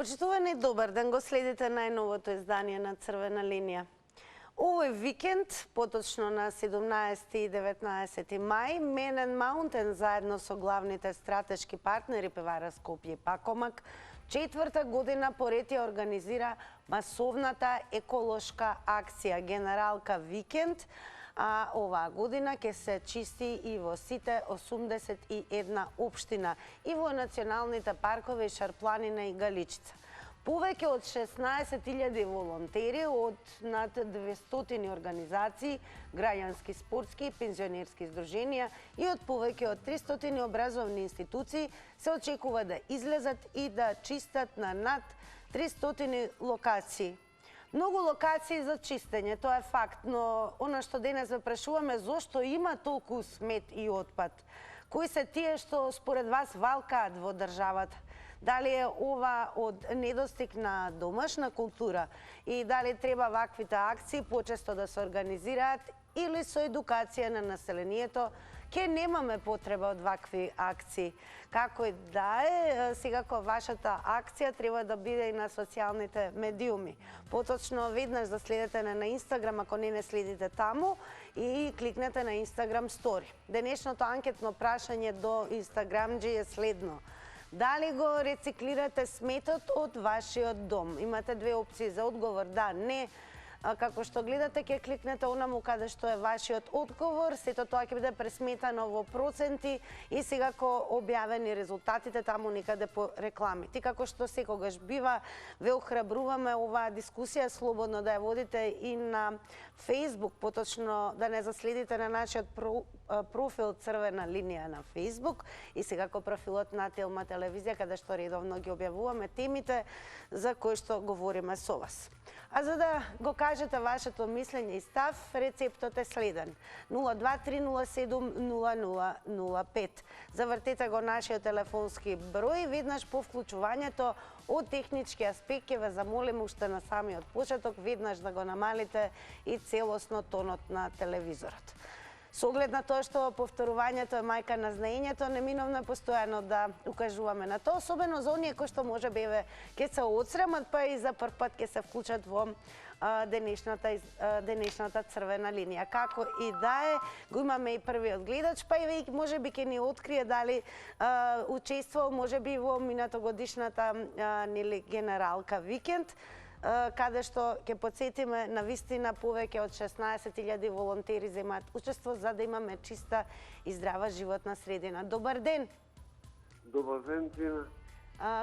Почитувани, добар ден, го следите најновото издание на Црвена линија. Овој викенд, поточно на 17 и 19 мај, Men and Mountain заедно со главните стратешки партнери певара Скопје и Пакомак, четврта година поред ја организира масовната еколошка акција Генералка викенд, а оваа година ќе се чисти и во сите 81 општина и во националните паркови Шарпланина и Галичица. Повеќе од 16.000 волонтери од над 200 организации, граѓански, спортски и пензионерски здруженија и од повеќе од 300 образовни институции се очекува да излезат и да чистат на над 300 локации. Многу локации за чистење, тоа е факт, но она што денес ве прашуваме, зошто има толку смет и отпад? Кои се тие што според вас валкаат во државата? Дали е ова од недостиг на домашна култура и дали треба ваквите акции почесто да се организираат или со едукација на населението ќе немаме потреба од вакви акции. Како и да е, секако вашата акција треба да биде и на социјалните медиуми. Поточно веднаш да следите на Инстаграм, ако не следите таму, и кликнете на Инстаграм стори. Денешното анкетно прашање до Инстаграмџи е следно. Дали го рециклирате сметот од вашиот дом? Имате две опции за одговор, да, не. Како што гледате, ќе кликнете онаму каде што е вашиот одговор, сето тоа ќе биде пресметано во проценти и секако објавени резултатите таму некаде по реклами. Ти како што секогаш бива, ве охрабруваме оваа дискусија слободно да ја водите и на Facebook, поточно да не заследите на нашиот профил Црвена линија на Facebook и секако профилот на Телма телевизија, каде што редовно ги објавуваме темите за кои што говориме со вас. А за да го кажете вашето мислење и став, рецептот е следен. 023070005. Завртете го нашиот телефонски број, веднаш по вклучувањето од технички аспект ќе ве замолим уште на самиот почеток веднаш да го намалите и целосно тонот на телевизорот. Со оглед на тоа што повторувањето е мајка на знаењето, неминовно е постојано да укажуваме на тоа, особено за оние кои што може би ќе се отсрамат, па и за прв пат ќе се вклучат во денешната Црвена линија. Како и да е, го имаме и првиот гледач, па и може би ќе ни открие дали учествувал може би во минатогодишната Генералка викенд, каде што ќе подсетиме на вистина повеќе од 16.000 волонтери земаат учество за да имаме чиста и здрава животна средина. Добар ден! Добар ден, Тина.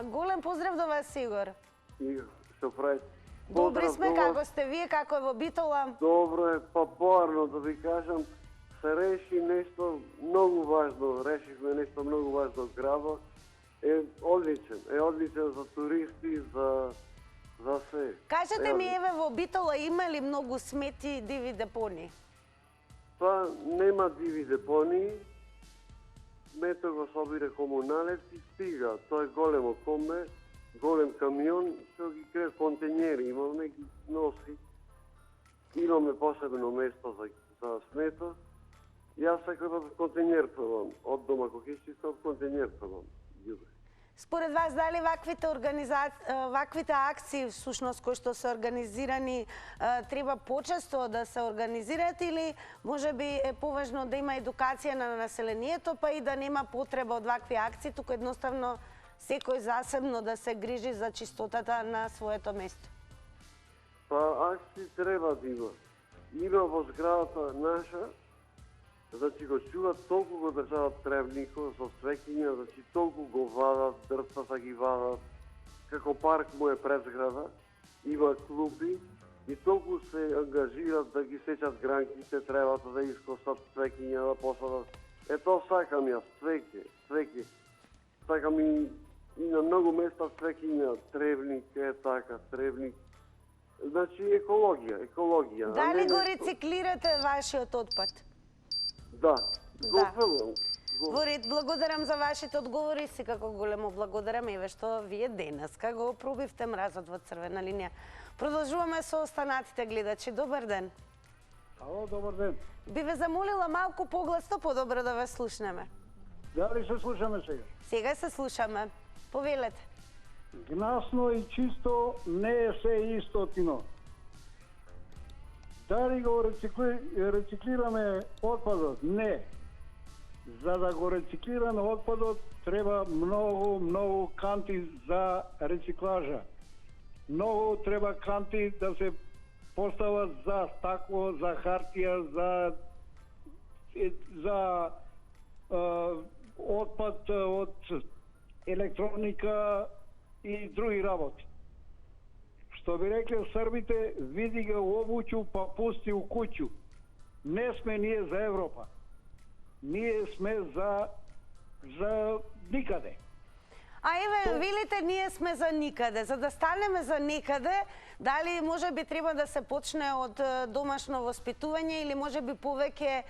Голем поздрав до вас, Игор. Игор, што правите? Добри сме, како сте вие, како е во Битола? Добро е, па поарно да ви кажам, се реши нешто многу важно, решивме нешто многу важно од градот. Е одличен за туристи, за се. Кажете ми, еве во Битола има ли многу смети диви депони? Па нема диви депони, мето го собира комуналец и стига. Тоа е големо комбе, голем камион, што ги крие контењери, имаме ги носи. Имаме посебно место за смето. Јас сакам да контењер пробам, од дома кога ќе чистам контењер пробам. Според вас, дали ваквите акции, всушност, кои што се организирани, треба почесто да се организираат или може би е поважно да има едукација на населението, па и да нема потреба од вакви акции, туку едноставно секој засебно да се грижи за чистотата на своето место? Па акции треба да има. Има во зградата наша, значи го чуват, толку го држават тревникот со свеќиња, значи толку го вадат, дрвтата ги вадат, како парк му е пред зграда, има клуби и толку се ангажират да ги сечат гранките, требата да искосат свеќиња, да посадат. Ето сакам јас, свеќе. Сакам и на многу места свеќиња, тревник, тревник. Значи екологија. Дали го рециклирате вашиот отпад? Да, го фрлам. Во ред, благодарам за вашите одговори, секако големо благодарам еве што вие денеска го пробивте мразот во Црвена линија. Продолжуваме со останатите гледачи. Добар ден. Ало, добар ден. Би ве замолила малку погласно, подобро да ве слушнеме. Дали се слушаме сега? Сега се слушаме. Повелете. Гнасно и чисто не е се истотино. Дали го рециклираме отпадот? Не. За да го рециклираме отпадот треба многу канти за рециклажа. Многу треба канти да се постават за стакло, за хартија, за отпад од електроника и други работи. Што би рекле србите, види го обучу, па пусти у куќу. Не сме ние за Европа. Ние сме за никаде. А еве, велите ние сме за никаде. За да станеме за никаде, дали може би треба да се почне од домашно воспитување или може би повеќе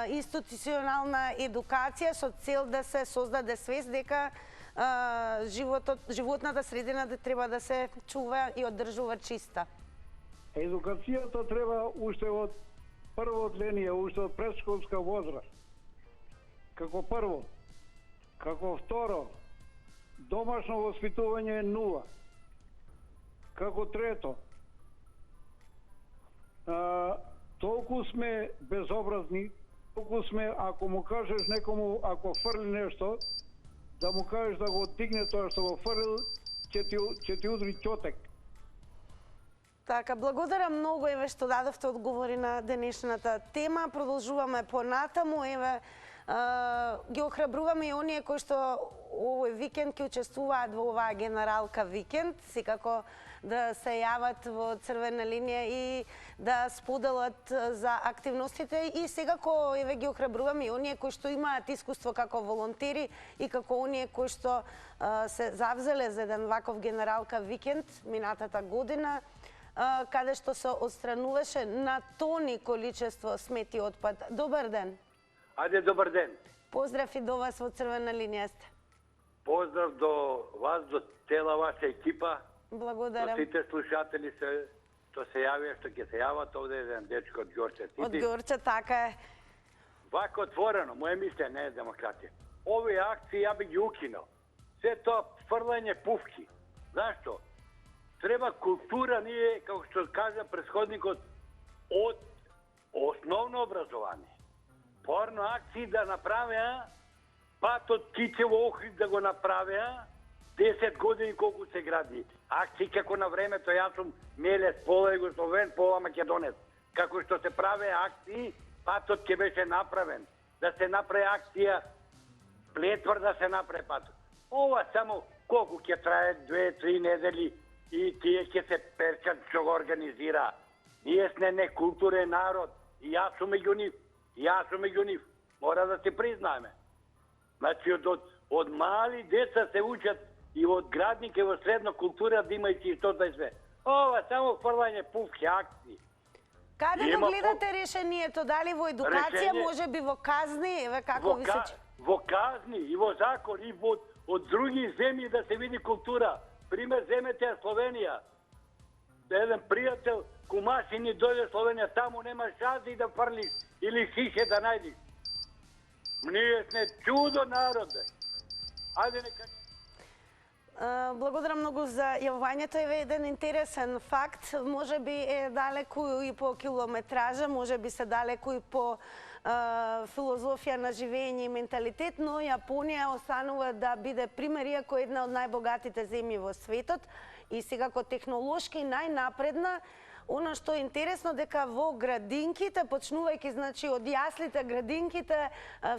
институционална едукација со цел да се создаде свест дека животната средина да треба да се чува и одржува чиста. Едукацијата треба уште од прво отление, уште од предшколска возраст. Како прво. Како второ, домашно воспитување е нула. Како трето, толку сме безобразни, толку сме, ако му кажеш некому, ако фрли нешто, да му кажеш да го дигне тоа што го фрлил, ќе ти удри ќотек. Така, благодарам многу еве што дадовте одговори на денешната тема. Продолжуваме понатаму, еве ги охрабруваме и оние кои што овој викенд ќе учествуваат во оваа генералка викенд, секако да се јават во Црвена линија и да споделат за активностите и секако еве ги охрабруваме и оние кои што имаат искуство како волонтери и како оние кои што се завзеле за еден ваков генералка викенд минатата година, каде што се отстрануваше на тони количество смети отпад. Добар ден. Ајде, добар ден. Поздрав и до вас во Црвена линија сте. Поздрав до вас, до цела ваша екипа. Благодарам. До сите слушатели што се јавија, што ќе се јават, овде еден дечко од Ѓорче. Од Ѓорче, така е. Вако отворено, моje мислење не е демократија. Овие акции ја би ги укинал. Се тоа фрлање пуфки. Зашто? Треба култура, ние, како што кажа претходникот, од основно образование. Порно акции да направеа, патот Кичево Охрид да го направеа, 10 години колку се гради. Акции како на времето, јас сум Мелес, пола Југословен, пола Македонец. Како што се праве акции, патот ќе беше направен. Да се направи акција, Плетвар да се направи патот. Ова само колку ќе трае 2-3 недели и тие ќе се перчат што го организира. Ние сме некултурен народ и јас сум меѓу нив. Јас сум меѓу нив. Мора да се признаеме. Значи, од мали деца се учат и од градника и во средна култура да има и чистота и све. Ова само фрлање пуфки, акции. Каде го гледате решението? Дали во едукација, може би во казни? Еве како ви се... Во казни и во закон и од други земји да се види култура. Пример, земете Словенија. Еден пријател, кумаши ни дојде Словенија, таму нема шази да фрлиш или шише да најдиш. Ние сме чудо народ. Ајде нека... Благодарам многу за јавувањето. Еве еден интересен факт. Може би е далеку и по километража, може би се далеку и по филозофија на живење и менталитет, но Јапонија останува да биде пример, иако една од најбогатите земји во светот и секако технолошки најнапредна. Оно што е интересно дека во градинките, почнувајќи значи од јаслите, градинките,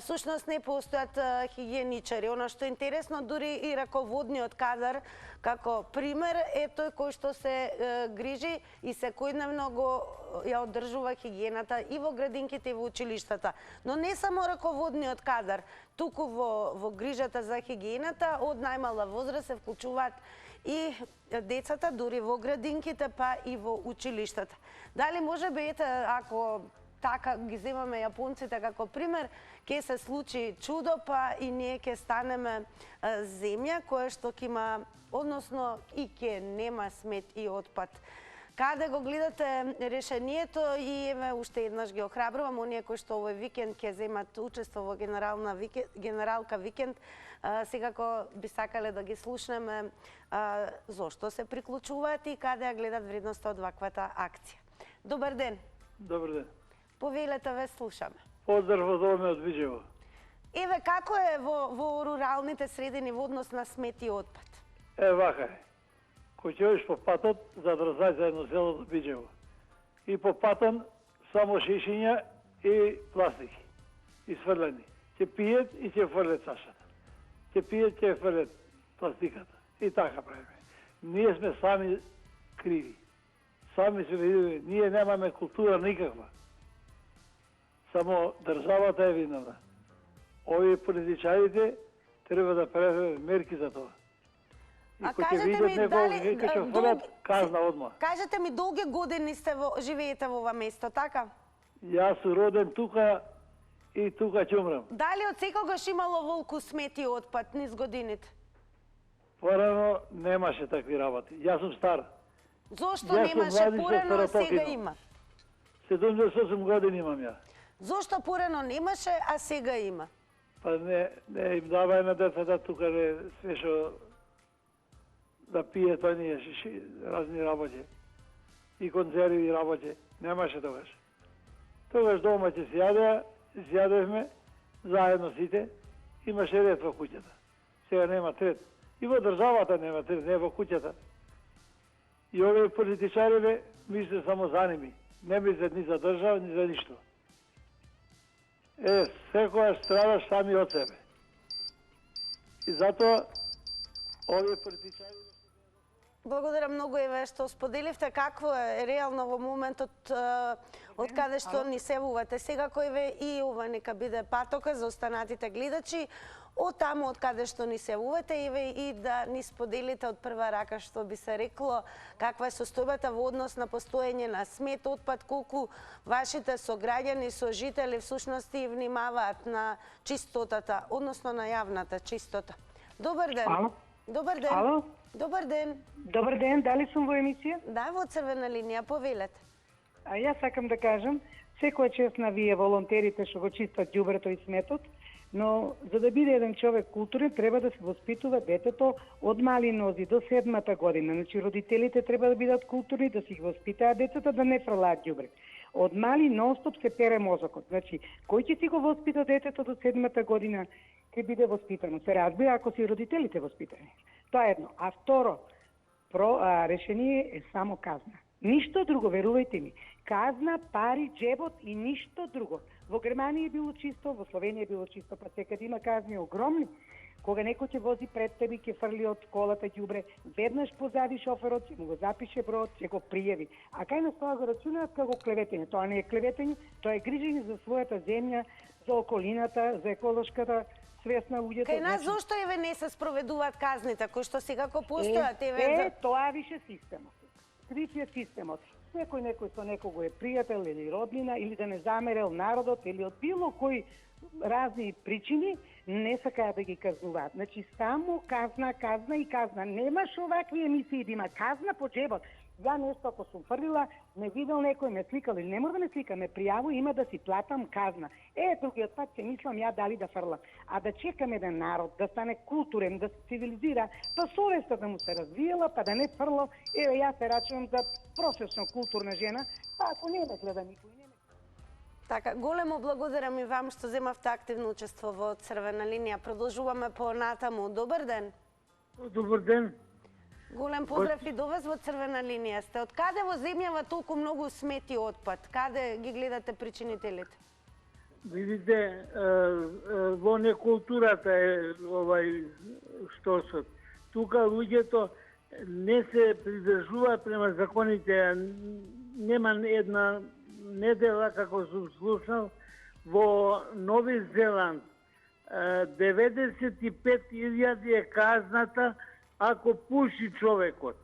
всушност не постојат хигиеничари. Оно што е интересно, дури и раководниот кадар како пример е тој кој што се грижи и секојдневно го ја одржува хигиената и во градинките и во училиштата. Но не само раководниот кадар, туку во грижата за хигиената од најмала возраст се вклучуваат и децата, дури во градинките, па и во училиштата. Дали може би, ако така ги земаме јапонците како пример, ќе се случи чудо, па и ние ќе станеме земја која што ќе има, односно и ќе нема смет и отпад. Каде го гледате решението и еве уште еднаш ги охрабрувам оние кои што овој викенд ќе земат учество во генералка викенд, секако би сакале да ги слушнеме зошто се приклучуваат и каде ја гледат вредноста од ваквата акција. Добар ден. Добар ден. Повелете, ве слушаме. Поздрав од овome од Виджево. Еве, како е во руралните средини во однос на смет и отпад? Вака е. Кој ќе одиш по патот за Дрзај за едно село до Виджево. И по патон само шишиња и пластики. И сврлени. Ќе пијат и ќе фрлят чашата. Ќе пијат, ќе фрлят пластиката. И така правиме. Ние сме сами криви. Сами сме видели. Ние немаме култура никаква. Само државата е виновна. Овие политичарите треба да прават мерки за тоа. А кажете ми дали казна одма. Кажете ми, долги години живеете во ова место, така? Јас сум роден тука и тука ќе умрам. Дали од секогаш имало волку смет и отпад низ годините? Порано немаше такви работи. Јас сум стар. Зошто Јас сум немаше младица порано, а сега Старотопино. има? 78 години имам ја. Зошто порано немаше, а сега има? Па не им давај на децата тука све што да пие тоа ние разни работи. И концерви работи. Немаше тогаш. Тогаш дома ќе се јадевме заедно сите. Имаше ред во куќата. Сега нема ред. И во државата нема ред, не во куќата. И овие политичари мисле само за ними. Не мислат ни за држава, ни за ништо. Секојаш страдаш сами од себе. И затоа овие политичари... Благодарам многу, еве, што споделивте какво е реално во моментот од каде што ни севувате. Сега кој ве и ова нека биде патока за останатите гледачи, од таму од каде што ни севувате, еве и да ни споделите од прва рака, што би се рекло, каква е состојбата во однос на постоење на смет, отпад, колку вашите сограѓани, сожители всушности внимаваат на чистотата, односно на јавната чистота. Добар ден. Ало? Добар ден. Ало? Добар ден. Добар ден, дали сум во емисија? Да, во црвена линија, повелете. А јас сакам да кажам, секоја чест на вие волонтерите што го чистат ѓубрето и сметот, но за да биде еден човек културен треба да се воспитува детето од мали нози до 7-та година. Значи родителите треба да бидат културни, да си ги воспитаат децата да не фрлаат ѓубре. Од мали нонстоп се пере мозокот. Значи, кој ќе си го воспита детето до 7-та година, ќе биде воспитано. Се разбира ако си родителите воспитани. Тоа е едно. А второ, решение е само казна. Ништо друго, верувајте ми. Казна, пари, джебот и ништо друго. Во Германија е било чисто, во Словенија е било чисто, па секаде има казни огромни. Кога некој ќе вози пред тебе, ќе фрли од колата ѓубре, веднаш позади шоферот, ќе му го запише бројот, ќе го пријави. А кај нас тоа го рачунаат како клеветење. Тоа не е клеветење, тоа е грижење за својата земја, за околината, за еколошката свест на луѓето. Кај нас зошто еве не се спроведуваат казните кои што секако постојат еве? Тоа више системот. Крив е системот. Некој со некого е пријател или роднина или да не замерел народот или од било кои разни причини не сакаат да ги казнуваат. Значи само казна, казна и казна. Немаш овакви емисии да има казна по джебот. Ја нешто ако сум фрлила, не видел некој, ме сликал или не мора да ме слика, ме пријаву, има да си платам казна. Другиот пат ќе мислам ја дали да фрлам. А да чекам еден народ да стане културен, да се цивилизира, па совеста да му се развиела, па да не фрло. Јас се рачувам за професионално културна жена, па ако не ме гледа никој, не ме. Така, големо благодарам и вам што земавте активно учество во црвена линија. Продолжуваме по натаму. Добар ден. Добар ден. Голем поздрав и до вас во црвена линија сте. Од каде во земјава толку многу смет и отпад? Каде ги гледате причинителите? Видите, во некултурата е што се. Тука луѓето не се придржуваат према законите. Нема една недела, како сум слушал, во Нови Зеланд 95.000 е казната ако пуши човекот.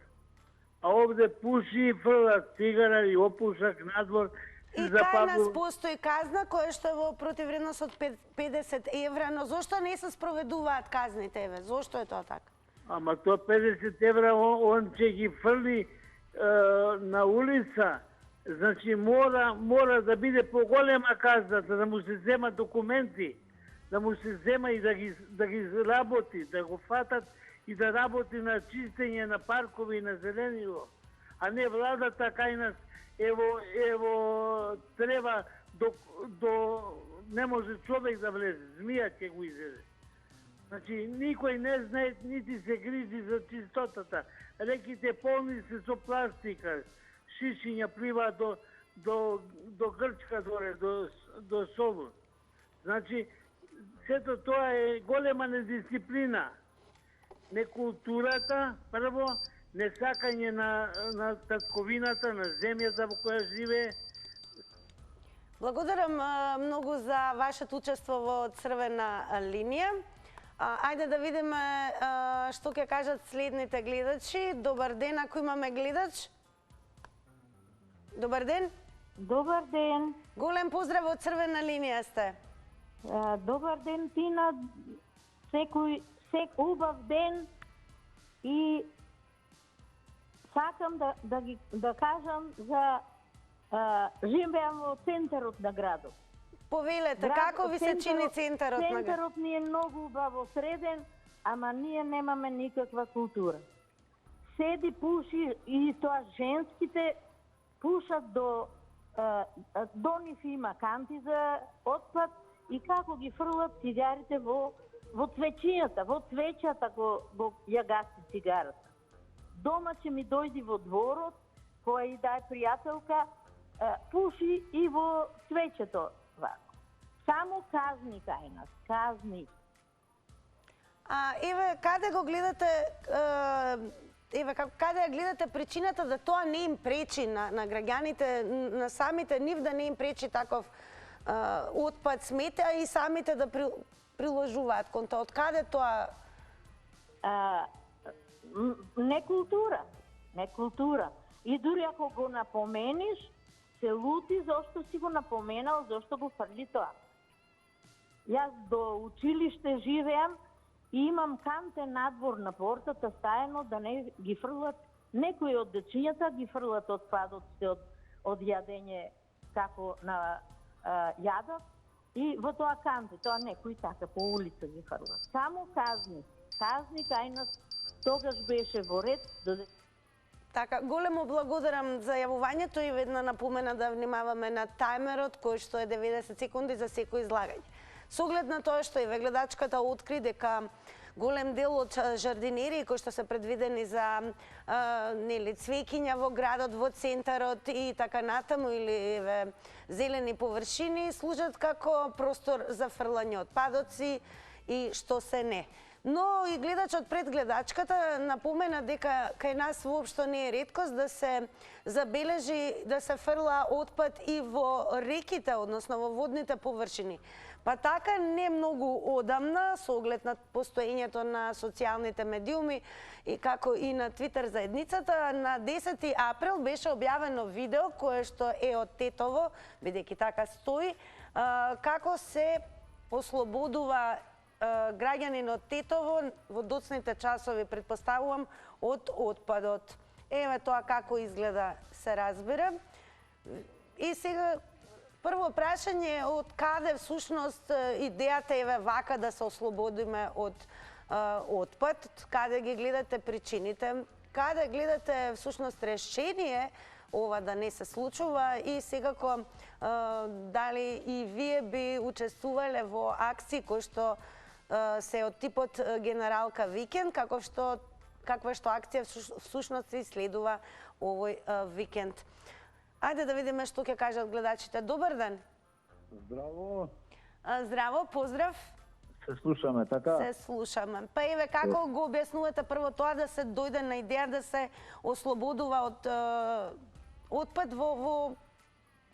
А овде пуши и фрла цигара и опушак надвор. И кај нас постои казна која што е во противвредност од 50 евра, но зошто не се спроведуваат казните, еве? Зошто е тоа така? Ама тоа 50 евра он ќе ги фрли на улица, значи мора да биде поголема казната, да му се зема документи, да му се зема и да ги работи, да го фатат и да работи на чистење на паркови и на зеленило. А не владата кај нас, ево, треба не може човек да влезе, змија ќе го изеде. Значи, никој не знае, нити се грижи за чистотата. Реките полни се со пластика, шишиња плива до Грчка доре, до Солун. Значи, сето тоа е голема недисциплина. Не културата, прво, не сакање на татковината, на земјата во која живее. Благодарам многу за вашето учество во Црвена линија. Ајде да видиме што ќе кажат следните гледачи. Добар ден, ако имаме гледач. Добар ден. Добар ден. Голем поздрав од Црвена линија сте. Добар ден, Тина. Убав ден и сакам да кажам за живеам во центарот на градот. Повелете, како ви се чини центарот на градот? Центарот ни е многу убаво среден, ама ние немаме никаква култура. Седи, пуши и тоа женските пушат до нив има канти за отпад и како ги фрлат цигарите во цвечињата, во цвеќата го ја гаси цигарата. Дома ќе ми дојди во дворот, која и да е пријателка, пуши и во цвеќето. Само казни кај нас, казни. Еве, каде го гледате, каде ја гледате причината да тоа не им пречи на граѓаните, на самите нив да не им пречи таков отпад, смете, а и самите да приложуваат кон тоа? Од каде тоа? Не култура. И дури ако го напомениш, се лути зошто си го напоменал, зошто го фрли тоа. Јас до училиште живеам и имам канте надвор на портата стаено да не ги фрлат, некои од дечињата ги фрлат отпадоците од јадење како на јадат и во тоа канте, тоа некои така по улица ги фрлат. Само казни кај нас тогаш беше во ред. Така, големо благодарам за јавувањето и ведна напомена да внимаваме на тајмерот кој што е 90 секунди за секој излагање. Со оглед на тоа што еве гледачката откри дека голем дел од жардинери кои што се предвидени за цвеќиња во градот, во центарот и така натаму или еве зелени површини служат како простор за фрлање отпадоци и што се не. Но и гледачот пред гледачката напомена дека кај нас воопшто не е реткост да се забележи да се фрла отпад и во реките, односно во водните површини. Па така не многу одамна, со оглед на постоењето на социјалните медиуми и како и на Твитер заедницата, на 10 април беше објавено видео кое што е од Тетово, бидејќи така стои, како се ослободува граѓанин од Тетово во доцните часови, предпоставувам, од отпадот. Еве тоа како изгледа, се разбира. И сега прво прашање, од каде всушност идејата еве вака да се ослободиме од отпад, каде ги гледате причините, каде гледате всушност решение ова да не се случува и секако дали и вие би учествувале во акции кои што се од типот генералка викенд, каква што акција всушност се следува овој викенд. Ајде да видиме што ќе кажат гледачите. Добар ден. Здраво. Здраво, поздрав. Се слушаме, така? Се слушаме. Па еве, како го објаснувате прво тоа да се дојде на идеја да се ослободува од отпад во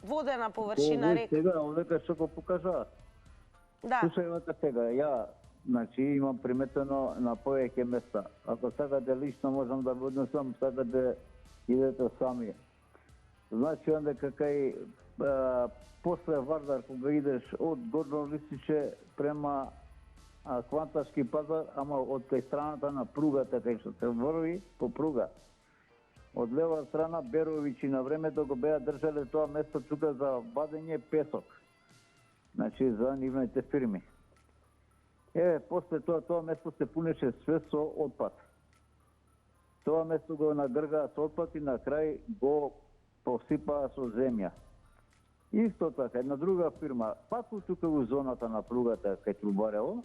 водена површина река? Сега, овдека што го покажа. Да. Слушајте сега, ја имам приметено на повеќе места. Ако сакате лично можам да го однесам, сакате идете сами. Значи, онде кај после Вардар, кога идеш од Горно Листиче према Квантарски пазар, ама од кај страната на пругата, кај што се врви по пруга. од лева страна Беровичи на времето го беа држале тоа место тука за вадење песок. Значи за нивните фирми. После тоа место се пунеше све со отпад. Тоа место го нагргаа со отпад и на крај го посипаа со земја. Исто така, една друга фирма, пак тука во зоната на пругата кај Трубарево,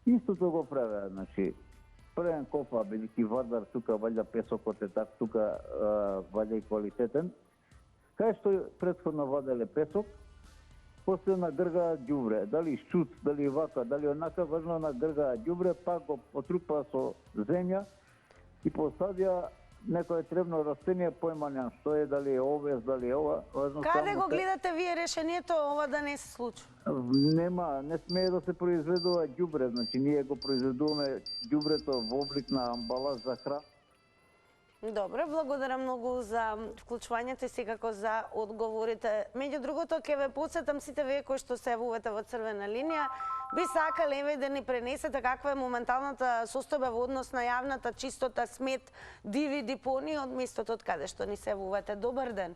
истото го правеа, значи, првен копа, бидејќи Вардар тука ваѓа песокот е так, тука ваѓа и квалитетен, кај што претходно ваделе песок, после нагргаа ѓубре, дали шут, дали вака, дали онака, важно нагргаа ѓубре, пак го потрупа со земја и посадија некое требно растение, појма немам што е, дали е овес, дали е ова. Каде го гледате вие решението ова да не се случи? Нема, не смее да се произведува ѓубре, значи ние го произведуваме ѓубрето во облик на амбалаж за храна. Добре, благодарам многу за вклучувањето и секако за одговорите. Меѓу другото, ќе ве подсетам сите вие кои што се јавувате во црвена линија, би сакале еве да ни пренесете каква е моменталната состојба во однос на јавната чистота, смет, диви депонии од местото од каде што ни се јавувате. Добар ден.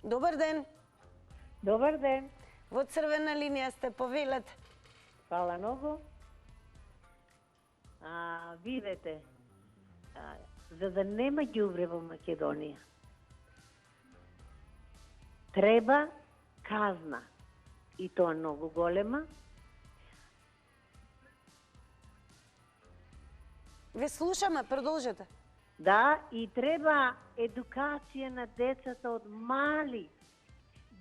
Добар ден. Добар ден. Во црвена линија сте, повелете. Фала многу. Видете, за да нема ѓубре во Македонија, треба казна. И тоа многу голема. Ве слушаме, продолжете. Да, и треба едукација на децата од мали.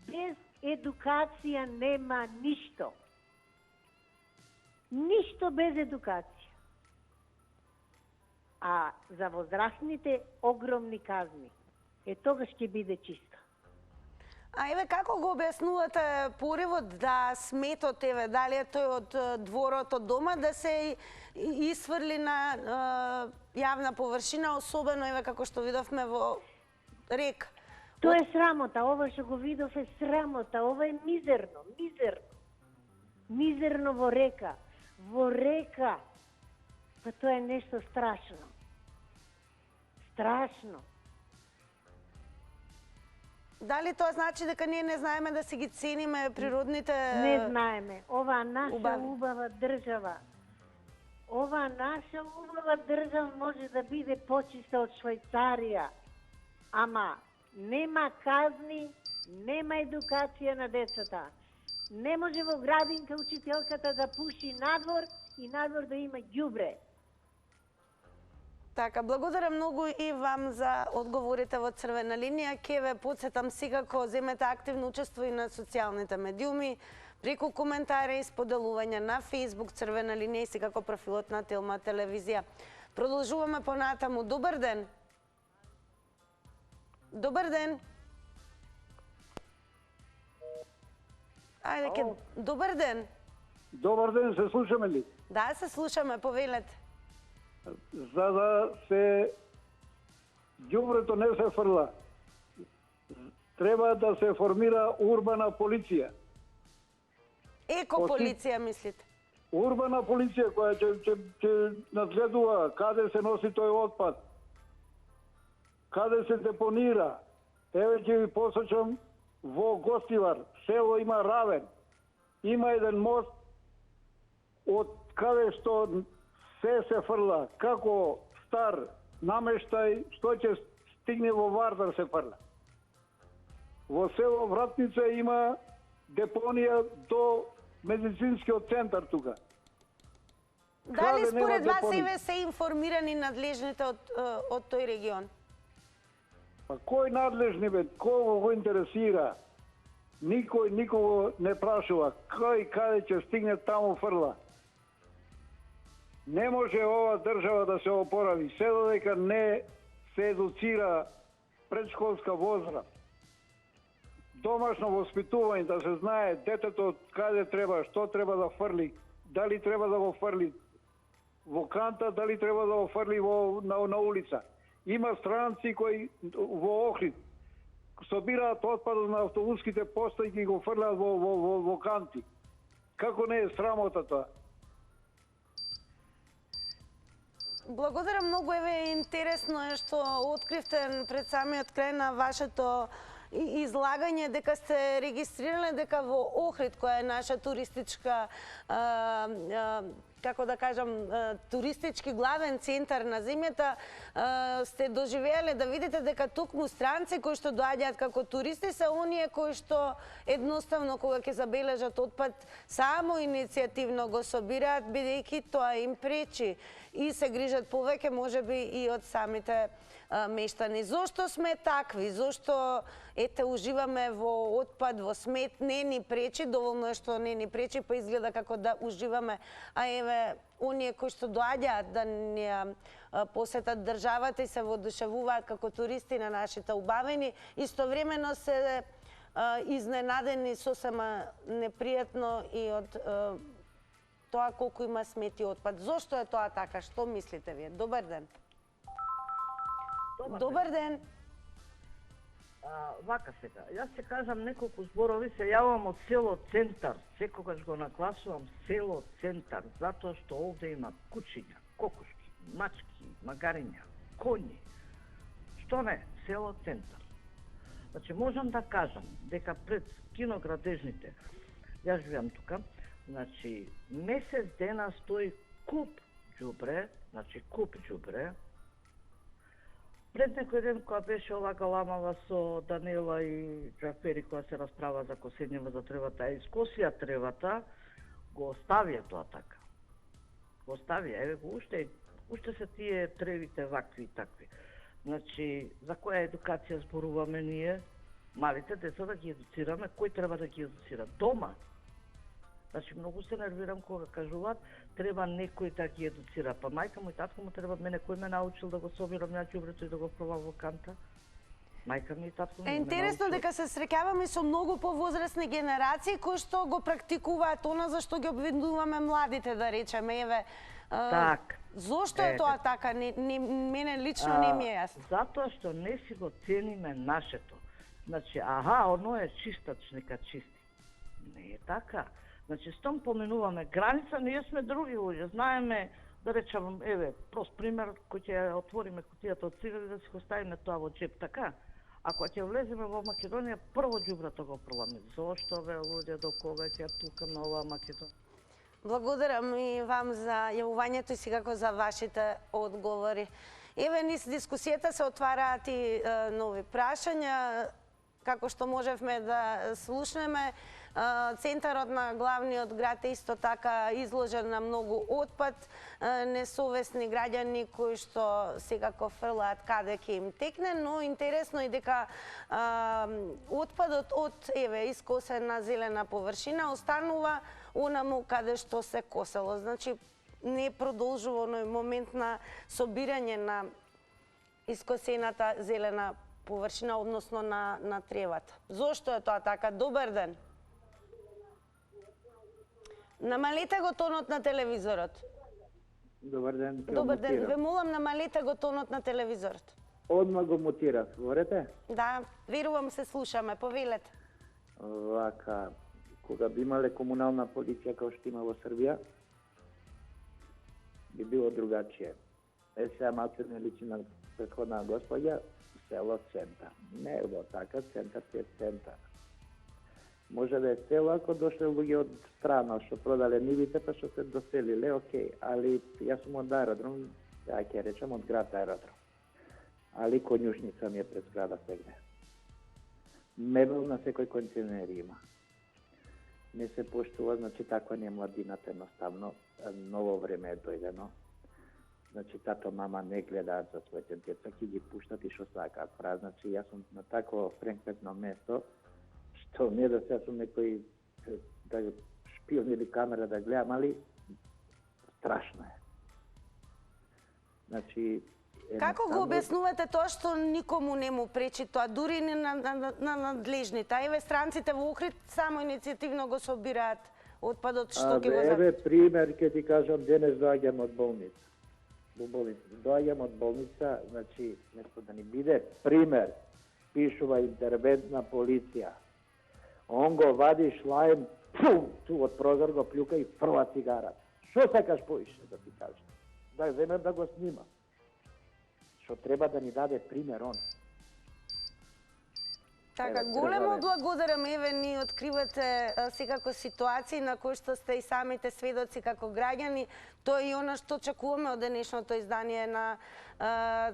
Без едукација нема ништо. Ништо без едукација. А за возрастните огромни казни. Тогаш ќе биде чисто. А еве како го објаснувате поривот да сметот, еве, дали е тој од дворот од дома, да се исфрли на јавна површина, особено еве како што видовме во река? Тоа е срамота, ова што го видов е срамота, ова е мизерно, мизерно. Мизерно во река. Во река. Па тоа е нешто страшно. Страшно. Дали тоа значи дека ние не знаеме да си ги цениме природните Не знаеме. Ова наша убава држава. Ова наша убава држава може да биде почиста од Швајцарија. Ама нема казни, нема едукација на децата. Не може во градинка учителката да пуши надвор и надвор да има ѓубре. Така, благодарам многу и вам за одговорите во црвена линија. Ке ве подсетам секако, земете активно учество и на социјалните медиуми, преку коментари и споделување на Facebook црвена линија и секако профилот на Телма телевизија. Продолжуваме понатаму. Добар ден. Добар ден. Ајде, добар ден. Добар ден, се слушаме ли? Да, се слушаме, повелете. За да се ѓубрето не се фрла, треба да се формира урбана полиција. Екополиција, мислите? Урбана полиција која ќе надгледува каде се носи тој отпад, каде се депонира. Еве ќе ви посочам во Гостивар, село има Равен. Има еден мост од каде што се фрла, како стар намештај, што ќе стигне во Вардар се фрла. Во село Вратница има депонија до медицинскиот центар тука. Дали според вас еве се информирани надлежните од тој регион? Па кој надлежни бе, кого го интересира? Никој никого не прашува. Кој каде ќе стигне таму фрла? Не може ова држава да се опорави, се додека не се едуцира предшколска возраст. Домашно воспитување, да се знае детето каде треба, што треба да фрли, дали треба да го фрли во канта, дали треба да го фрли на улица. Има странци кои во Охрид собираат отпадот на автобуските постојки и го фрлаат во канти. Како не е срамота тоа? Благодарам многу. Еве, интересно е што откривте пред самиот крај на вашето излагање дека сте регистрирале дека во Охрид, која е наша туристичка како да кажам, туристички главен центар на земјата, сте доживеале да видите дека токму странци кои што доаѓаат како туристи се оние кои што едноставно кога ќе забележат отпад само иницијативно го собираат, бидејќи тоа им пречи и се грижат повеќе можеби и од самите мештани. Зошто сме такви? Зошто ете уживаме во отпад, во смет, не ни пречи, доволно е што не ни пречи, па изгледа како да уживаме. А еве, оние кои што доаѓаат да ни посетат државата и се воодушевуваат како туристи на нашите убавини, истовремено се изненадени сосема непријатно и од тоа колку има смет и отпад. Зошто е тоа така? Што мислите вие? Добар ден. Добар ден. Вака сега, јас се кажам неколку зборови, се јавам од село Центар. Секогаш го нагласувам село Центар, затоа што овде има кучиња, кокушки, мачки, магариња, коњи. Што не, село Центар. Значи, можам да кажам дека пред киноградежните, јас живеам тука, значи, месец дена стои куп џубре, значи куп џубре. Пред некој ден, која беше ова галамава со Данила и Джафери, која се расправа за косењево за тревата, а искосија тревата, го оставија тоа така. Го оставија, еве го уште се тие тревите вакви и такви. Значи, за која едукација зборуваме ние? Малите деца да ги едуцираме, кој треба да ги едуцира? Дома. Значи, многу се нервирам кога кажуваат, треба некој да ги едуцира. Па мајка му и татко му треба мене, кој ме научил да го собирам ја џубрето и да го пробам во канта. Мајка ми и татко ми. Интересно дека се среќаваме со многу повозрасни генерации кои што го практикуваат она за што ги обвинуваме младите, да речеме, еве. Так. Зошто е тоа така? Мене лично не ми е јасно. Затоа што не си го цениме нашето. Значи, оно е чистач, нека чисти. Не е така. Значи, стом поменуваме граница, ние сме други луѓе. Знаеме, да речам, еве, прост пример, кој ќе отвориме кутијата од цигари, да си го ставиме тоа во джеп, така? Ако ќе влеземе во Македонија, прво џубрето го пробаме. Зошто, бе, луѓе, до кога ќе пукаме оваа Македонија? Благодарам и вам за јавувањето и секако за вашите одговори. Еве, низ дискусијата се отвараат и нови прашања. Како што можевме да слушнеме, центарот на главниот град е исто така изложен на многу отпад, несовесни граѓани кои што секако фрлаат каде ќе им текне, но интересно е дека отпадот од искосена зелена површина останува онаму каде што се косело. Значи, не продолжува оној момент на собирање на искосената зелена површина, односно на тревата. Зошто е тоа така? Добар ден. Намалете го тонот на телевизорот. Добар ден. Добар ден. Ве молам, намалете го тонот на телевизорот. Одма го мутирав. Говорете? Да, верувам се слушаме. Повелете. Вака, кога би имале комунална полиција како што има во Србија, би било другачие. Сега малце не личи на претходна господја, село Центар. Не е во така, Центар е Центар. Може да е село ако дошле луѓе од страна што продале нивите па што се доселиле, окей, али јас сум од аеродром, ја ќе речам од град аеродром. Али конјушница ми е пред зграда сегде. Мебел на секој контейнер има. Не се поштува, значи таква не е младината едноставно, ново време е дојдено. Значи, тато, мама не гледаат за своите деца, ќе ги пуштат и што сакаат прават. Значи, јас сум на такво френкветно место, што не да се сум некој да шпион или камера да гледам, али страшно е. Значи, како го објаснувате тоа што никому не му пречи тоа, дури не на надлежните? Еве, странците во Охрид само иницијативно го собираат отпадот што ќе го Еве, пример, ќе ти кажам, денес доаѓам од болница. Доаѓам од болница, значи, место да ни биде пример, пишува интервентна полиција. Он го вади шлаем, ту од прозор го плюка и фрла цигара. Што сакаш поише да ти кажеш? да ја земе да го снима. Што треба да ни даде пример он. Така, големо благодарам, еве ни откривате секако ситуации на кои што сте и самите сведоци како граѓани. Тоа е и она што очекуваме од денешното издание на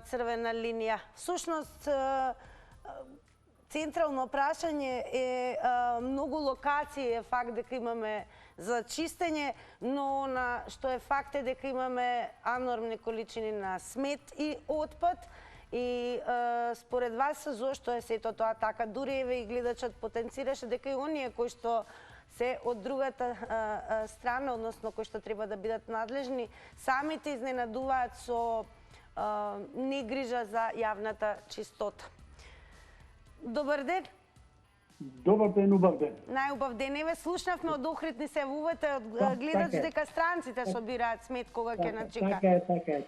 Црвена линија. Всушност, централно прашање е многу локации е факт дека имаме за чистење, но на што е факт е дека имаме анормни количини на смет и отпад. И според вас, зошто е сето тоа така? Дури еве и гледачот потенцираше дека и оние кои што се од другата страна, односно кои што треба да бидат надлежни, самите изненадуваат со негрижа за јавната чистота. Добар ден! Добар ден, убав ден. Најубав ден. Еве слушнавме од Охрид, ни се вувате од гледач дека странците собираат смет кога ќе начека.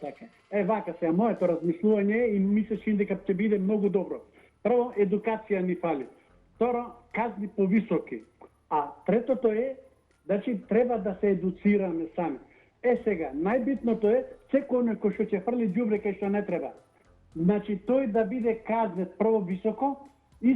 Така е. Вака се, моето размислување и мислиш дека ќе биде многу добро. Прво, едукација ни фали. Второ, казни повисоки. А третото е, значи, треба да се едуцираме сами. Сега, најбитното е, секој кој што ќе фрли ѓубре кај што не треба. Значи, тој да биде казнет прво високо, и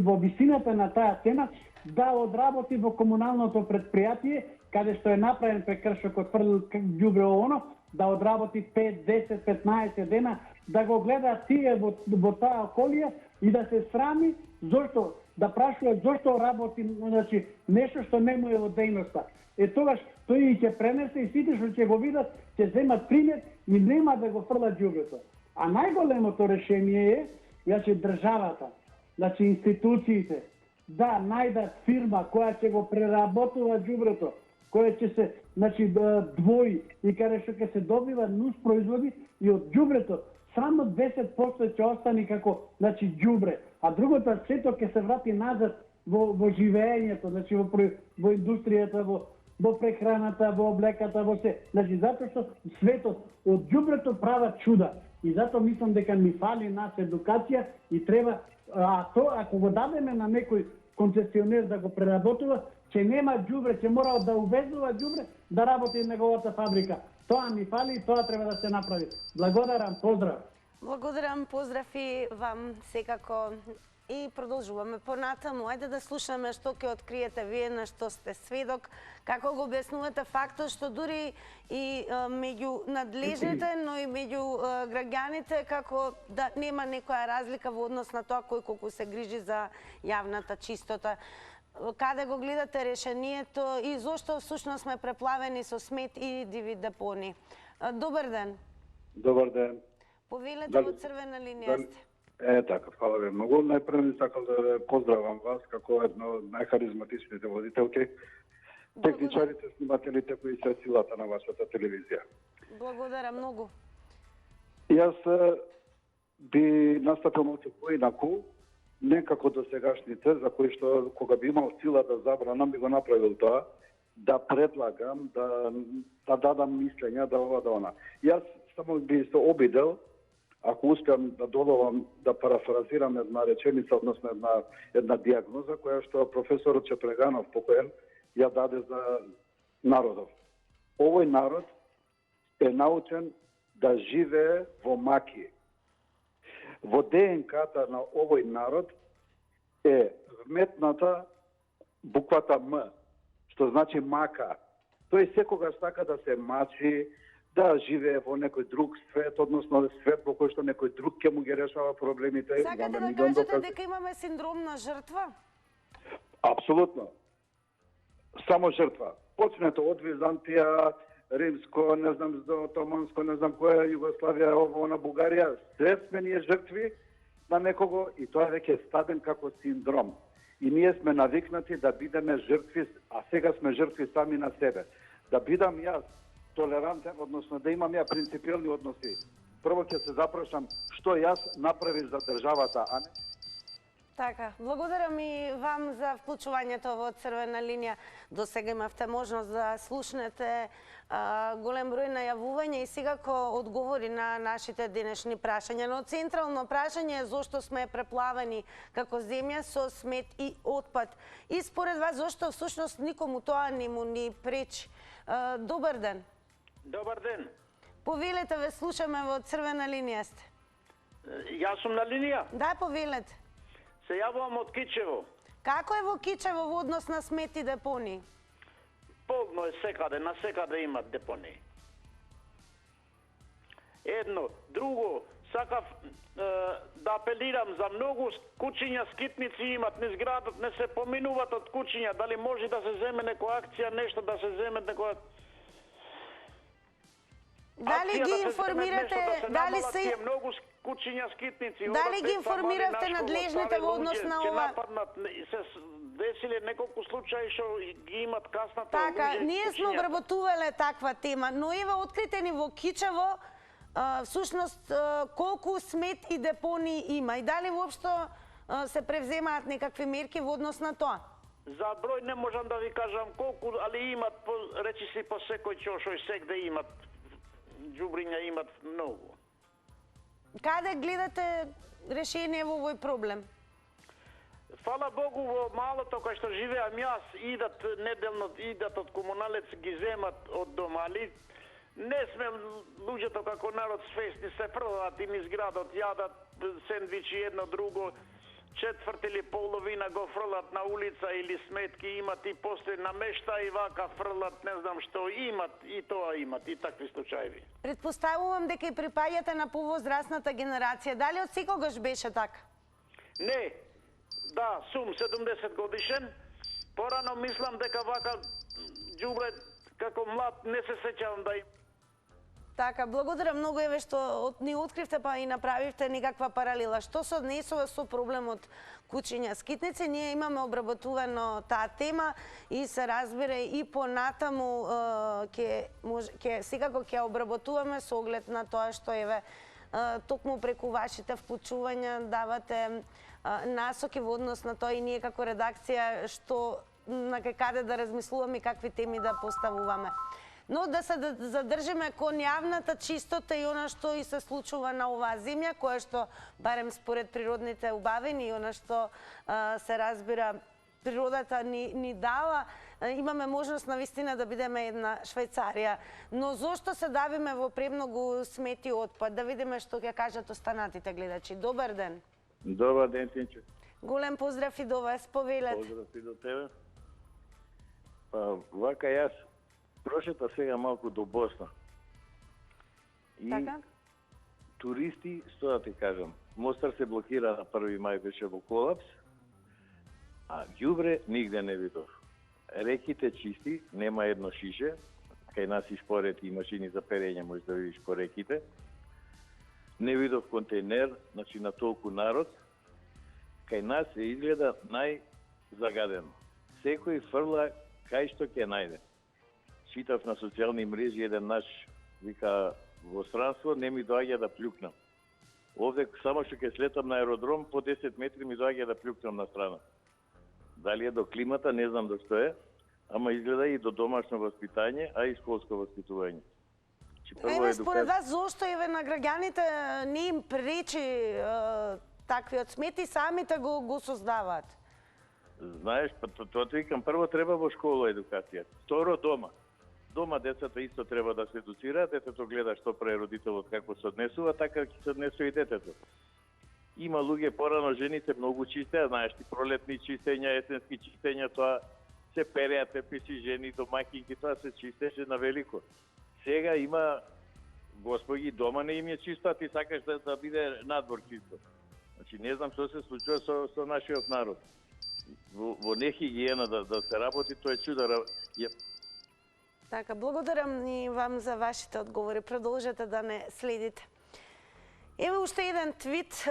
во висината на таа цена да одработи во комуналното предпријатие, каде што е направен прекршок од фрлил ѓубре оно, да одработи 5, 10, 15 дена, да го гледа тие во таа околија и да се срами зошто, да прашува зошто работи, значи, нешто што не му е во дејноста. Тогаш тој ќе пренесе и сите што ќе го видат, ќе земат пример и нема да го фрлат ѓубрето. А најголемото решение е, значи, државата, значи институциите, да најдат фирма која ќе го преработува ѓубрето, која ќе се, значи, двои и каде што ќе се добива нус производи и од ѓубрето само 10% ќе остани како, значи, ѓубре, а другото сето ќе се врати назад во живеењето, значи во индустријата, во прехраната, во облеката, во се. Значи, затоа што светот од ѓубрето прават чуда. И затоа мислам дека ни фали нас едукација и треба, ако го дадеме на некој концесионер да го преработува, ќе нема ѓубре, ќе мора да увезува ѓубре да работи неговата фабрика. Тоа ни фали и тоа треба да се направи. Благодарам, поздрав. Благодарам, поздрав и вам секако. И продолжуваме понатаму. Ајде да слушаме што ќе откриете вие, на што сте сведок, како го објаснувате фактот што дури и меѓу надлежните, но и меѓу граѓаните, како да нема некоја разлика во однос на тоа кој колку се грижи за јавната чистота. Каде го гледате решението и зошто всушност сме преплавени со смет и диви депони? Добар ден. Добар ден. Повелете во Црвена линија сте. Така, фала ви многу. Најпрво сакам да поздравам вас како една од најхаризматичните водителки, техничарите, снимателите кои се силата на вашата телевизија. Благодарам многу. Јас би настапил малку поинаку, не како досегашните, за кои што кога би имал сила да забранам, би го направил тоа, да предлагам, да дадам мислења, да ова, да она. Јас само би се обидел, ако успеам да додавам, да парафразирам една реченица, односно една диагноза, која што професорот Чепреганов покоен ја даде за народов. Овој народ е научен да живее во маки. Во ДНК-та на овој народ е вметната буквата М, што значи мака. Тој секогаш сака да се мачи, да живее во некој друг свет, односно свет во кој што некој друг ќе му ги решава проблемите. Сакате да кажете дека имаме синдром на жртва? Апсолутно. Само жртва. Почнете од Византија, Римско, не знам, Отоманско, не знам која, Југославија, ово на Бугарија, се сме ние жртви на некого и тоа веќе е стаден како синдром. И ние сме навикнати да бидеме жртви, а сега сме жртви сами на себе. Да бидам јас толерантен, односно да имам ја принципиелни односи. Прво ќе се запрашам што јас направив за државата, а не... Така, благодарам и вам за вклучувањето во Црвена линија. До сега имавте можност да слушнете голем број најавувања и секако одговори на нашите денешни прашања. Но централно прашање е зошто сме преплавени како земја со смет и отпад. И според вас зошто всушност никому тоа не му ни пречи. Добар ден. Добар ден. Повелете, ве слушаме, во црвена линија сте. Јас сум на линија. Да, повелете. Се јавувам од Кичево. Како е во Кичево во однос на смети депонии? Полно е секаде, на секаде имат депонии. Едно. Друго, сакав да апелирам за многу кучиња скитници имат низ градот, не се поминуваат од кучиња. Дали може да се земе некоја акција, нешто да се земе некоја... Дали ги информирате, дали се... Многу кучиња скитници. Дали ги информиравте надлежните во однос на ова? Ќе нападнат, се десиле неколку случаи што ги имат касната. Така, ние сме обработувале таква тема, но ева откритени во Кичево всушност колку смет и депонии има и дали воопшто се превземаат некакви мерки во однос на тоа? За број не можам да ви кажам колку, али имат, речи си по секој чошој сегде имат, џубриња имат многу. Каде гледате решение во овој проблем? Фала Богу, во малото кај што живеам јас, идат неделно, идат од комуналец, ги земат од дома, али не сме луѓето како народ свесни, се фрлат и низ градот, јадат сендвичи едно друго, четврт или половина го фрлат на улица или сметки имат и после намешта и вака фрлат, не знам што имат и тоа имат и такви случаи. Предпоставувам дека и припаѓате на повозрасната генерација. Дали од секогаш беше така? Не. Да, сум 70 годишен. Порано мислам дека вака џубре како млад не се сеќавам да им. Така, благодарам многу еве што ни откривте па и направивте некаква паралела. Што се однесува со проблемот кучиња скитници, ние имаме обработувано таа тема и се разбира и понатаму секако ќе обработуваме со оглед на тоа што еве токму преку вашите вклучувања давате насоки во однос на тоа и ние како редакција што на каде да размислуваме и какви теми да поставуваме. Но да се задржиме кон јавната чистота и она што и се случува на оваа земја, кое што, барем според природните убавини и она што се разбира природата ни дала, имаме можност на вистина да бидеме една Швајцарија. Но зошто се давиме во премногу смети отпад? Да видиме што ќе кажат останатите гледачи. Добар ден. Добар ден, Тинче. Голем поздрав и до вас, повелете. Поздрав и до тебе. Па, вака јас прошета сега малку до Босна. И така? Туристи, што да ти кажам, Мостар се блокира на 1 мај, беше во колапс, а ѓубре нигде не видов. Реките чисти, нема едно шише, кај нас испоред и машини за перење можеш да видиш по реките. Не видов контейнер, значи на толку народ. Кај нас се изгледа најзагадено. Секој фрла кај што ќе најде. Читав на социјални мрежи еден наш вика во странство не ми доаѓа да плюкнам. Овде само што ќе слетам на аеродром по 10 метри ми доаѓа да плюкнам на страна. Дали е до климата, не знам до што е, ама изгледа и до домашно воспитање, а и школско воспитување. Еве, според вас, зошто еве на граѓаните не им пречи таквиот смет и самите го создаваат? Знаеш, тоа викам, прво треба во школа едукација, второ дома. Дома децата исто треба да се едуцираат, детето гледа што прави родителот, како се однесува, така ќе се однесува и детето. Има луѓе порано жените многу чистеа, знаеш ти пролетни чистења, есенски чистења, тоа се переа тепици, жени, домаќинки, тоа се чистеше на велико. Сега има господи дома не им е чисто, а ти сакаш да биде надвор чисто. Значи не знам што се случува со нашиот народ. Во нехигиена да се работи, тоа е чудо. Така, благодарам и вам за вашите одговори. Продолжете да не следите. Ево уште еден твит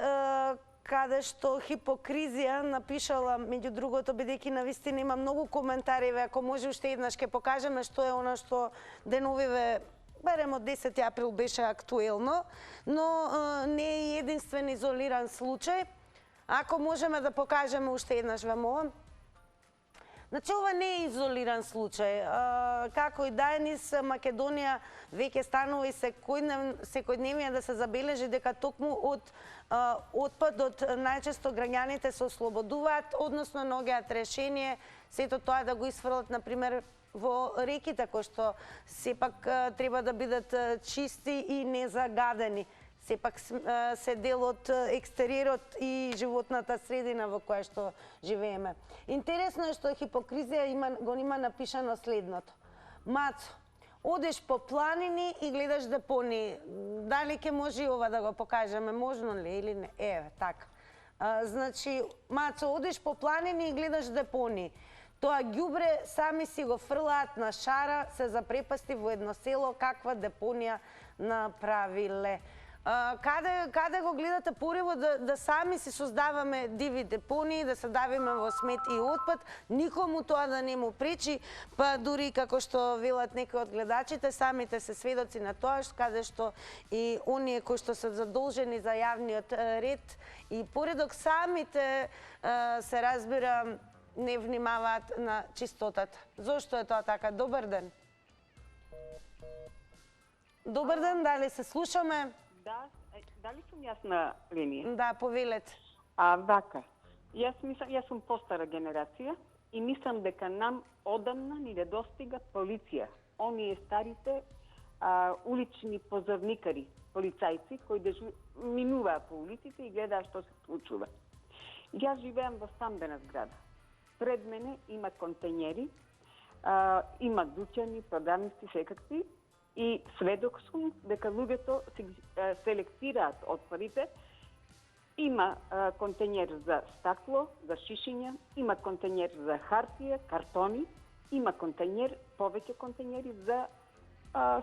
каде што хипокризија напишала, меѓу другото, бидејќи навистина има многу коментари, ако може уште еднаш ќе покажеме што е она што деновиве барем од 10 април беше актуелно, но не е единствен изолиран случај. Ако можеме да покажеме уште еднаш, ве молам. Значи, ова не е изолиран случај. Како и да е, низ Македонија веќе станува и секојдневија да се забележи дека токму од отпадот најчесто граѓаните се ослободуваат, односно наоѓаат решение сето тоа да го исфрлат, например, во реките, кои што сепак треба да бидат чисти и незагадени. Сепак се дел од екстериерот и животната средина во која што живееме. Интересно е што хипокризија го има напишано следното. Мацо, одеш по планини и гледаш депонии. Дали ќе може ова да го покажеме? Можно ли или не? Еве, така. Значи, Мацо, одеш по планини и гледаш депонии. Тоа ѓубре сами си го фрлаат на шара, се запрепасти во едно село, каква депонија направиле. Каде го гледате пориво да сами си создаваме диви депонии, да се давиме во смет и отпад, никому тоа да не му пречи, па дури како што велат некои од гледачите, самите се сведоци на тоа, каде што и оние кои што се задолжени за јавниот ред и поредок самите се разбира не внимаваат на чистотата. Зошто е тоа така? Добар ден. Добар ден, дали се слушаме? Да, дали сум јас на линија? Да, повелете. Вака, јас сум постара генерација и мислам дека нам одамна ни недостига полиција. Оние старите улични позорникари, полицајци кои минуваат по улиците и гледаат што се случува. Јас живеам во стамбена зграда. Пред мене има контењери, има дуќани, продавници, секакви, и сведок сум дека луѓето селектираат отпадите. Има контењер за стакло, за шишиња, има контењер за хартија, картони, има повеќе контењери за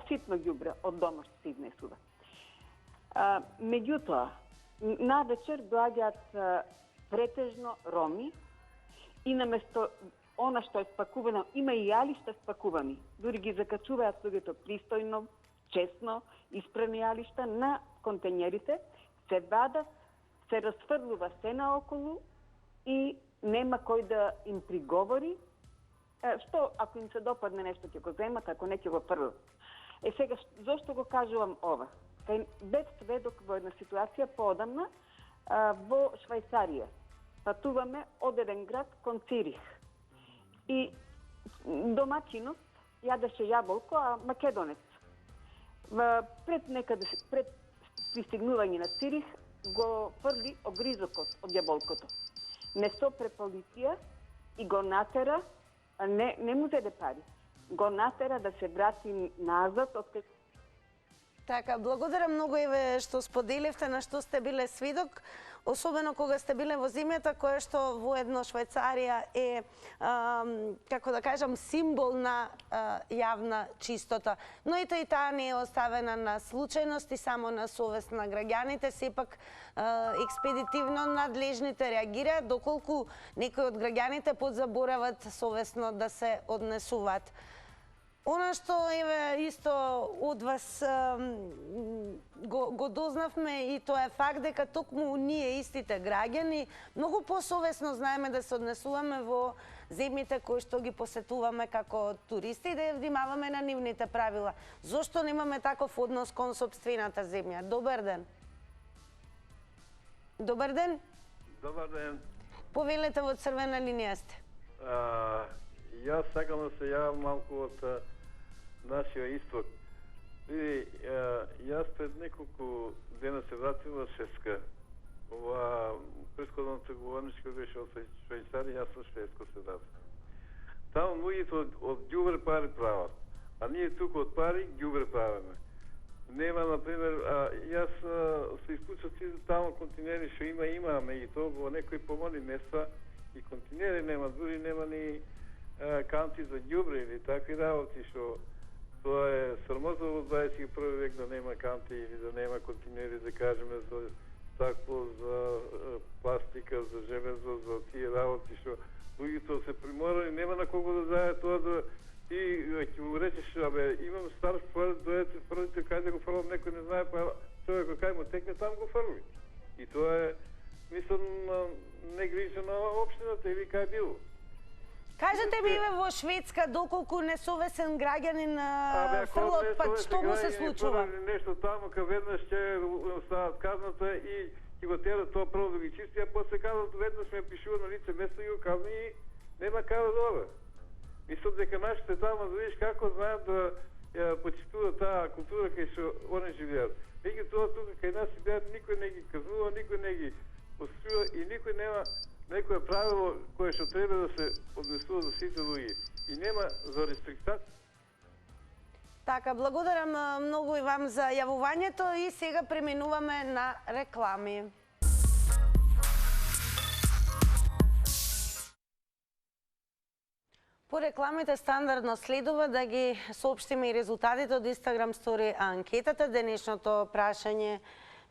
ситно ѓубре од дома што се изнесува. Меѓутоа, навечер доаѓаат претежно роми и наместо она што е спакувано, има и јалишта спакувани. Дури ги закачуваат луѓето пристојно, честно, испрани јалишта на контењерите, се вадат, се расфрлува се наоколу и нема кој да им приговори, што ако им се допадне нешто ќе го земат, ако не ќе го фрлат. Сега, зошто го кажувам ова? Кај бев сведок во една ситуација поодамна во Швајцарија. Патуваме од еден град кон Цирих. И домаќинот јадеше јаболко, а македонец. Пред пристигнување на Цирих го фрли огризокот од јаболкото. Не сопре полиција и го натера, не му зеде пари, го натера да се врати назад од кај. Така, благодарам многу еве што споделивте на што сте биле сведок, особено кога сте биле во земјата која што воедно Швајцарија е, како да кажам, символ на јавна чистота. Но и таа не е оставена на случајност и само на совест на граѓаните, сепак експедитивно надлежните реагираат, доколку некои од граѓаните подзаборават совесно да се однесуваат. Она што еве исто од вас го дознавме и тоа е факт дека токму ние истите граѓани многу посовесно знаеме да се однесуваме во земјите кои што ги посетуваме како туристи и да внимаваме на нивните правила. Зошто немаме таков однос кон сопствената земја? Добар ден. Добар ден. Добар ден. Повелете, во црвена линија сте. Јас сакам да се јавам малку од нашиот исток. Види, јас пред неколку дена се вратил во Шведска. Ова претходната говорничка беше од Швајцарија, јас со Шведско се вратил. Таму луѓето од ѓубре пари прават, а ние туку од пари ѓубре правиме. Нема, например, јас се исклучав сите таму континери што има, меѓутоа во некои помали места и континери нема, дури нема ни канти за ѓубре или такви работи што тоа е срамота во 21 век да нема канти или да нема континери, да кажеме, за стакло, за пластика, за железо, за тие работи што луѓето се приморани, нема на кого да даде тоа да ти ќе му речеш, абе, имам стар фрл, дојдете фрлите, кај да го фрлам, некој не знае, па човекот кај му текне, там го фрли. И тоа е, мислам, негрижа на општината или кај било. Кажете ми, во Шведска, доколку несовесен граѓанин фрлот, па што му се случува? Нешто таму, кај веднаш ќе стават казната и ќе го терат тоа прво да ги чисти, а после казат веднаш ме пишува на лице место и го казна и нема каде да оде. Мислам дека нашите тама, да видиш како знаат да ја почитуваат таа култура кај што они живеат. Меѓутоа тука кај нас идејат никој не ги кажува, никој не ги построува и никој нема некое правило кое што треба да се однесува за сите луѓе. И нема за рестриктација. Така, благодарам многу и вам за јавувањето и сега преминуваме на реклами. По рекламите стандардно следува да ги соопштиме и резултатите од Instagram Story анкетата. Денешното прашање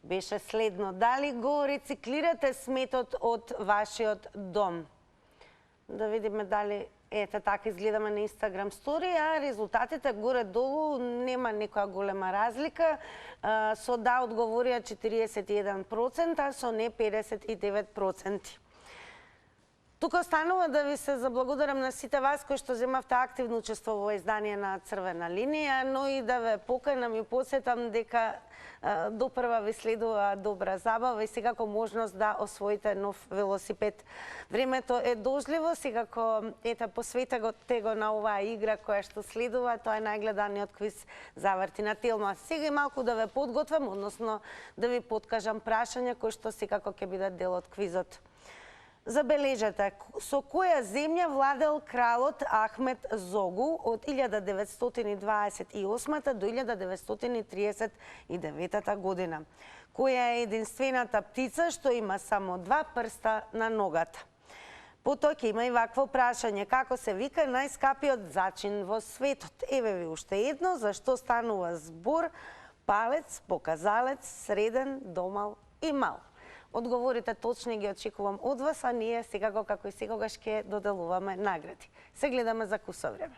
беше следно: дали го рециклирате сметот од вашиот дом? Да видиме дали ете така изгледаме на Instagram Story, а резултатите горе-долу нема некоја голема разлика. Со да одговорија 41%, а со не 59%. Тука останува да ви се заблагодарам на сите вас кои што земавте активно учество во издание на Црвена линија, но и да ве поканам и посетам дека допрва ви следува добра забава и секако можност да освоите нов велосипед. Времето е дожливо, секако ете посветете го на оваа игра која што следува, тоа е најгледаниот квиз Заврти на Телма. Сега и малку да ве подготвам, односно да ви подкажам прашања кои што секако ќе бидат дел од квизот. Забележете, со која земја владел кралот Ахмет Зогу од 1928 до 1939 година? Која е единствената птица што има само 2 прста на ногата? Потоа ќе има и вакво прашање: како се вика најскапиот зачин во светот? Еве ви уште едно: зашто станува збор палец, показалец, среден, домал и мал? Одговорите точно ги очекувам од вас, а ние секако како и секогаш ќе доделуваме награди. Се гледаме за кусо време.